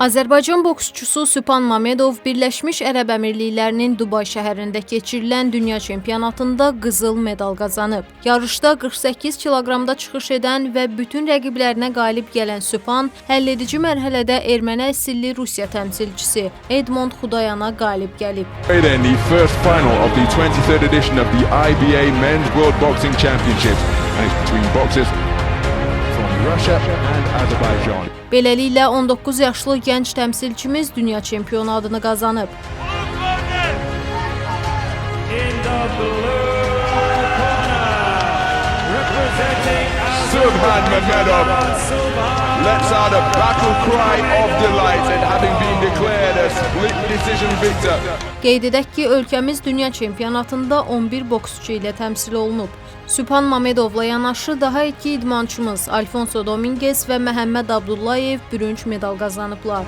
Azərbaycan boksçusu Sübhan Mamedov Birləşmiş Ərəb Əmirliklərinin Dubay şəhərində keçirilən dünya çempionatında qızıl medal qazanıb. Yarışda 48 kiloqramda çıxış edən və bütün rəqiblərinə qalib gələn Sübhan həlledici mərhələdə erməni əsilli Rusiya təmsilçisi Edmond Xudayana qalib gəlib. In the first final of the 23rd edition of the IBA Men's World Boxing Championships, and it's between boxers from Russia and Azerbaijan. Beləliklə 19 yaşlı gənc təmsilçimiz dünya çempionu adını qazanıb. Subhan Mamedov lets out a battle cry of delight at having been declared a split decision victor. Qeyd edək ki, ölkəmiz dünya çempionatında 11 boksçu ilə təmsil olunub. Sübhan Mamedovla yanaşı daha iki idmançımız Alfonso Dominguez və Məhəmməd Abdullayev bürünc medal qazanıblar.